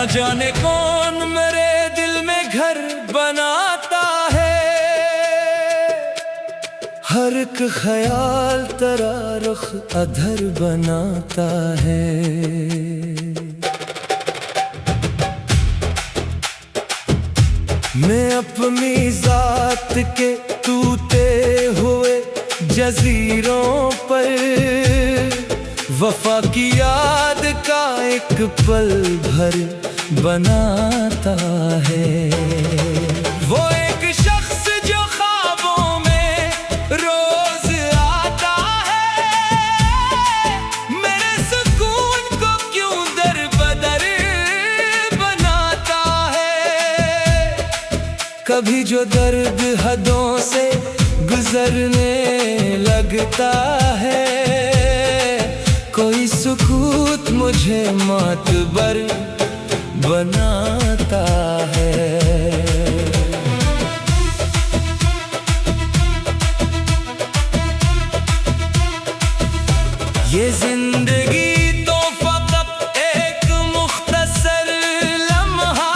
न जाने कौन मेरे दिल में घर बनाता है। हर एक ख्याल तेरा रुख अधर बनाता है। मैं अपनी जात के टूटे हुए जजीरों पर वफा की याद का एक पल भर बनाता है। वो एक शख्स जो ख्वाबों में रोज आता है, मेरे सुकून को क्यों दर बदर बनाता है। कभी जो दर्द हदों से गुजरने लगता है, कोई सुकूत मुझे मातबर बनाता है। ये जिंदगी तो फकत एक मुख्तसर लम्हा,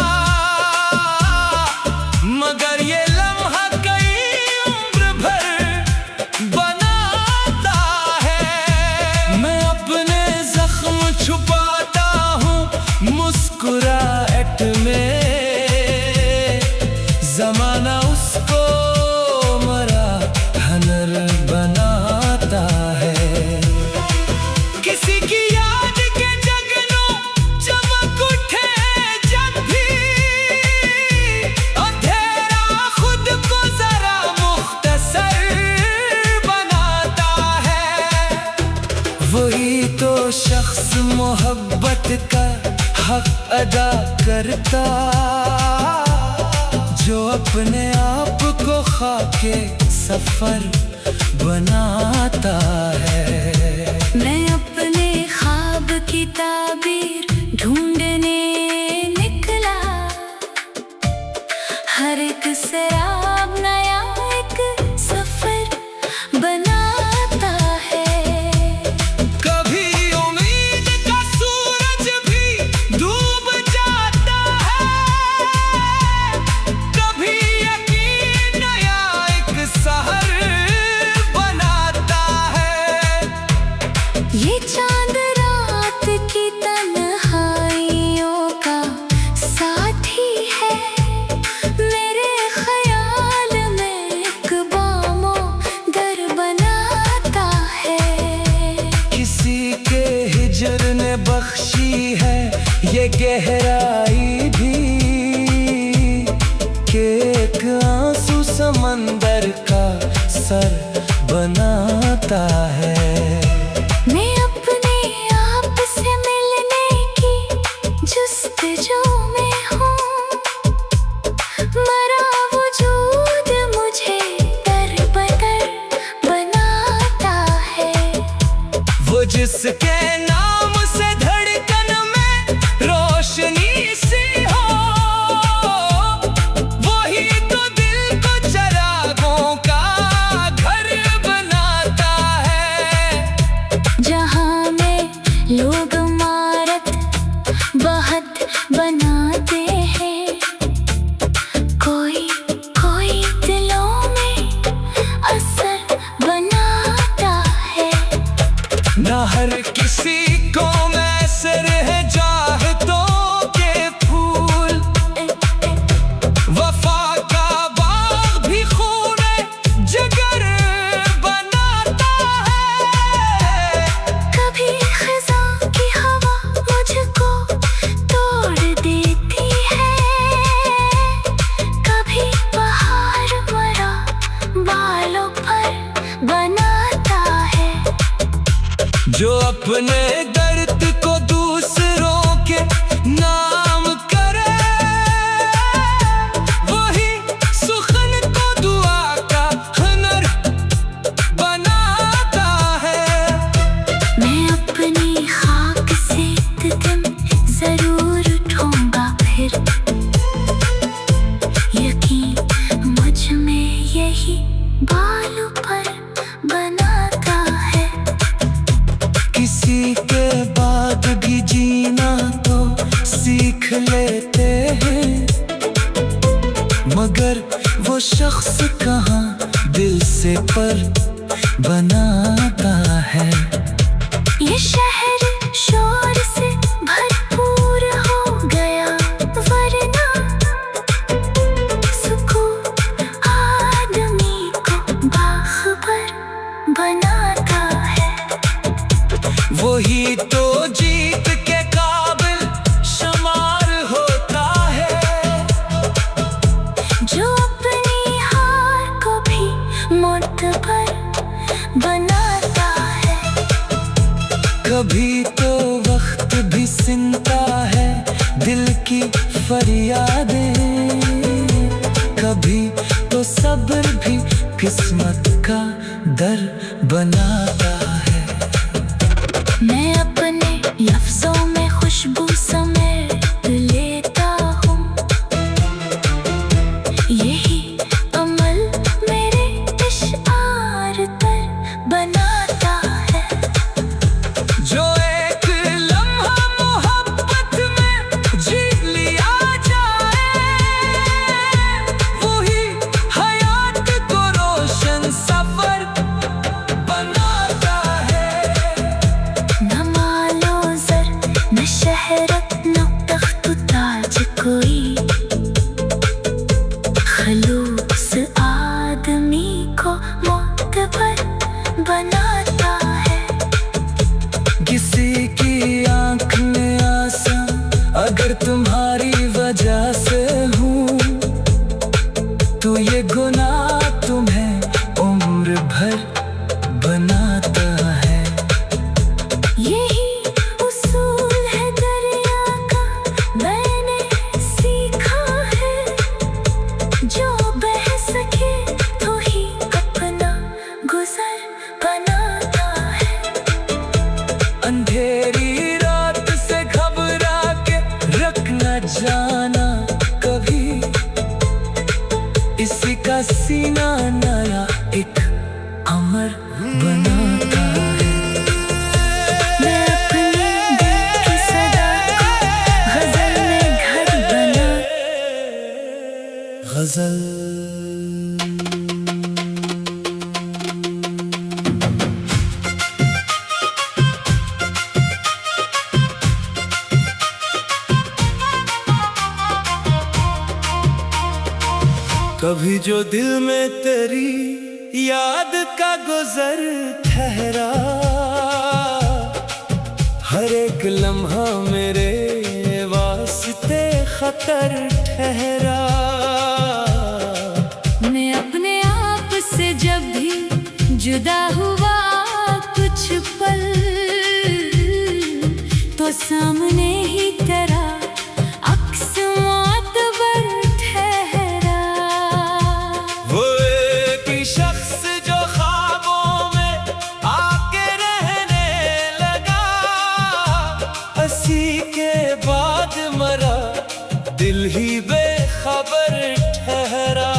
मगर ये लम्हा कई उम्र भर बनाता है। मैं अपने जख्म छुपाता हूँ मुस्कुराहट में, जमाना उसको मरा हनर बनाता है। किसी की याद के जगनों चमक उठे जब भी, अंधेरा खुद को जरा मुख्तसर बनाता है। वही तो शख्स मोहब्बत का हक अदा करता, जो अपने आप को खाके सफर बनाता है। मैं अपने ख्वाब की ताबीर ढूंढने निकला, हर एक सराब नया एक सफर बनाता है। कभी उम्मीद का सूरज भी डूब जाता है, कभी यकीन नया एक सहर बनाता है। ये चांद रात की तन्हाइयों का साथी है, मेरे ख्याल में एक बामो दर बनाता है। किसी के हिजर ने बख्शी है ये गहराई भी, कि एक आंसू समंदर का सर बनाता है। मैं अपने आप से मिलने की जुस्तजू में हूँ, मरा वजूद मुझे दर बदर बनाता है। वो जिसके नाम से धड़कन में रोशनी सी हो, वही तो दिल को चरागों का घर बनाता है। जहाँ में लोग मारत बहुत बनाते हैं, कोई कोई दिलों में असर बनाता है। ना हर किसी को मैं सिर है चाहतों के फूल, वफा का बाग भी खूने जिगर बनाता है। कभी खिज़ां की हवा मुझको तोड़ देती है, कभी बहार मरा बालों पर बनाता है। जो अपने दर्द को दूसरों के नाम करे, वही सुखन को दुआ का हुनर बनाता है। मैं अपनी खाक से एक दिन जरूर उठूंगा फिर, यकीन मुझ में यही बालों पर बनाता है। किसी के वो शख्स कहाँ दिल से पर बनाता है। ये शहर शोर से भरपूर हो गया, वरना सुकून आदमी को बाखबर बनाता है। वही तो जीत के काबिल शुमार होता है, जो अपनी हार को भी मोतबर बनाता है। कभी तो वक्त भी सुनता है दिल की फरियादें, कभी तो सब्र भी किस्मत का दर बनाता है। मैं अपने लफ्जों में खुशबू समेट लेता हूँ, यही अमल मेरे इशार पर बनाता है। जो एक लम्हा मोहब्बत में जी लिया जाए, वही हयात को रोशन सफर बनाता है। न मालो ज़र न शहरत न तख्त ताज, कोई खलूस आदमी को मोतबर बनाता है। किसी की आंख में आंसू अगर तुम्हारी वजह से हूँ, तो ये गुनाह तुम्हें उम्र भर बनाता है। यही उसूल है दरिया का, मैंने सीखा है। जो बह सके तो ही अपना गुजर बनाता है। अंधेरी रात से घबरा के रख न जाना कभी, इसी का सीना नया एक अमर बनाता है। मैं अपने दिल की सदा को गजल में घर बना। गजल कभी जो दिल में तेरी याद का गुजर ठहरा, हर एक लम्हा मेरे वास्ते खतर ठहरा। मैं अपने आप से जब भी जुदा हुआ कुछ पल, तो सामने ही तेरा अक्स मोतबर ठहरा। वो एक ही शख्स जो ख्वाबों में आके रहने लगा, हंसी के बाद मरा दिल ही बेखबर ठहरा।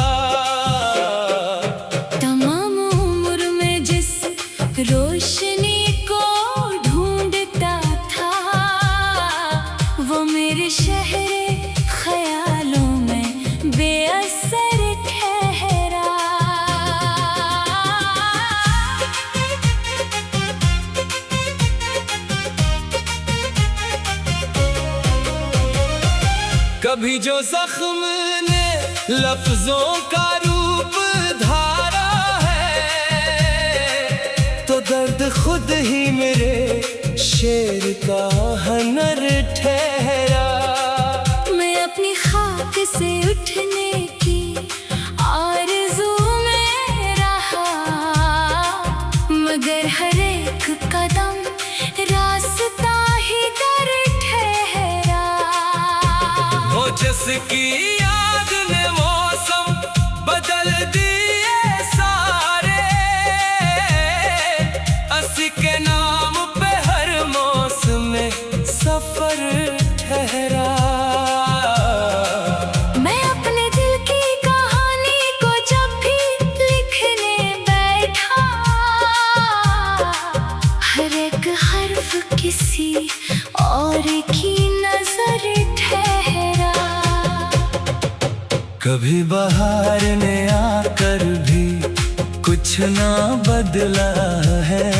तमाम उम्र में जिस रोशनी को ढूंढता था, वो मेरे शहरे ख्यालों में बेअसर ठहरा। कभी जो जख्म ने लफ्जों का रूप धारा है, तो दर्द खुद ही मेरे शेर का हनर ठहरा। मैं अपनी खाक से उठने की आरज़ू में रहा, मगर हर एक कदम रास्ता ही दर ठहरा। वो जिसकी याद ने मौसम बदल दिए सारे, असी के नाम पे हर मौसम में सफर ठहरा। मैं अपने दिल कभी बहार ने आकर भी कुछ ना बदला है।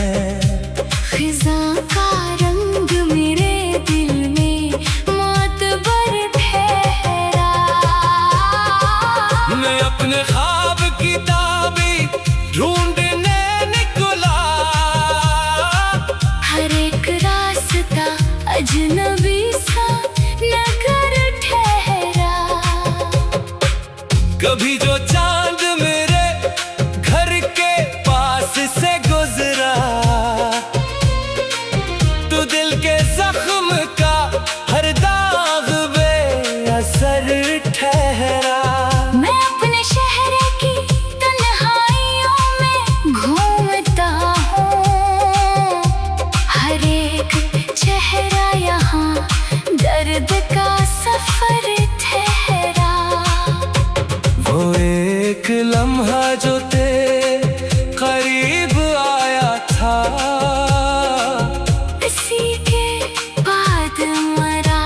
खिज़ा का रंग मेरे दिल में मातबर ठहरा। मैं अपने ख्वाब की ताबीर ढूंढने निकला। हर एक रास्ता अजनबी सा नगर ठहरा। कभी जो चांद मेरे घर के पास से गुजरा, तो दिल के जख्म का हर दाग बेअसर ठहरा। मैं अपने शहर की तन्हाइयों में घूमता हूँ। हर एक चेहरा यहाँ दर्द का सफर ठहरा। वो एक लम्हा जो तेरे करीब आया था, इसी के बाद मरा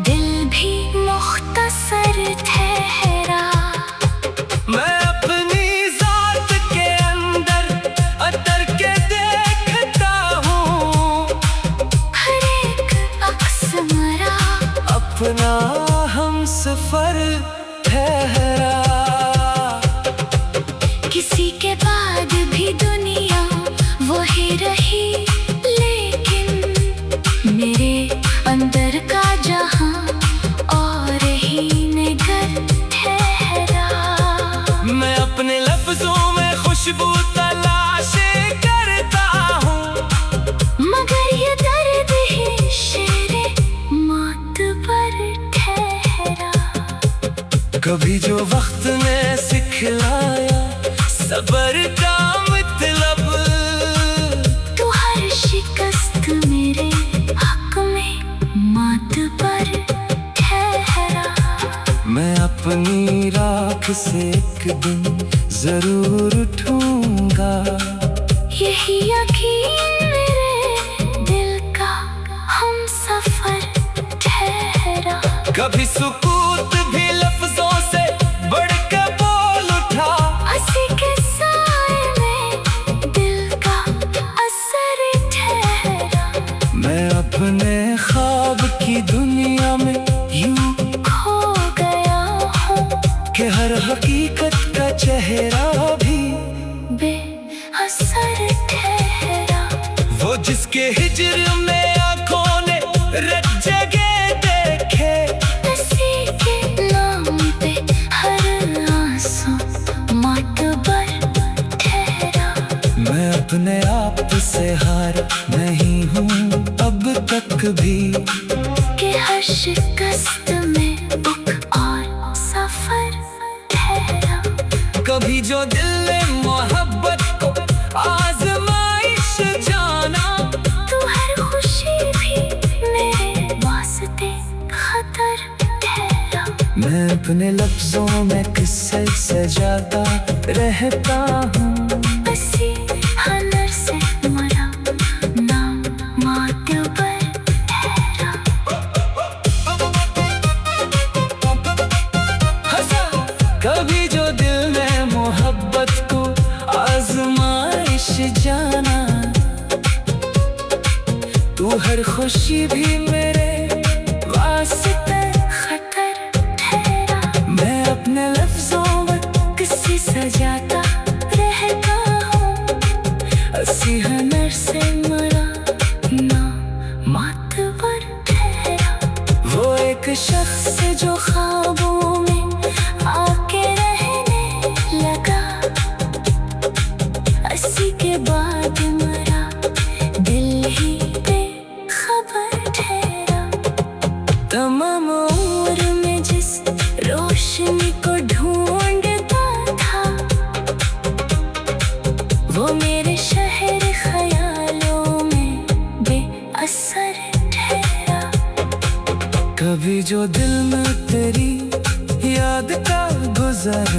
दिल भी मुख्तसर ठहरा। मैं अपनी जात के अंदर अतर के देखता हूँ। हर एक अक्स मरा अपना हम सफर ठहरा। किसी के बाद भी दुनिया वही रही, लेकिन मेरे अंदर का जहां और ही निगर ठहरा। मैं अपने लफ्जों में खुशबू तलाश करता हूँ, मगर ये दर्द ही शेरे मौत पर ठहरा। कभी जो वक्त ने सिखलाया सब्र का मतलब, तो हर शिकस्त मेरे हक में मात पर ठहरा। मैं अपनी राख से एक दिन जरूर उठूंगा। यही यकीन मेरे दिल का हम सफर ठहरा। कभी सुकूत भी लफ्जों से बढ़ के बोल उठा। हंसी के साए में दिल का असर ठहरा। मैं अपने ख्वाब की दुनिया में यूं खो गया हूँ, कि हर हकीकत का चेहरा भी बेअसर ठहरा। वो जिसके हिजर में आंखों ने रट जगह देखे, इसी के नाम पे हर आंसू मातबर ठहरा। मैं अपने आप से हार नहीं हूँ अब तक भी, कि हर शिकस्त में बुक और सफर ठहरा। कभी जो दिल ने मोहब्बत को आजमाइश जाना, तू हर खुशी भी मेरे वास्ते खतर ठहरा। मैं अपने लफ्जों में किस्से सजाता रहता हूँ। बसी हनर से मरा नाम मातबर ठहरा। कभी जो दिल ने मोहब्बत को आजमाइश जाना, तू हर खुशी भी मेरे वास्ते खतर ठहरा। मैं अपने लफ्जों में किसी सजाता रहता हूँ। हंसी हनर से मरा ना मातबर ठहरा। वो एक शख्स जो ख्वाबों में आके रहने लगा, इसी के बाद मरा दिल ही बेखबर ठहरा। तमाम उम्र में जिस रोशनी को ढूंढता था, वो मेरे शहर ख्यालों में बेअसर ठहरा। कभी जो दिल में तेरी याद का गुजर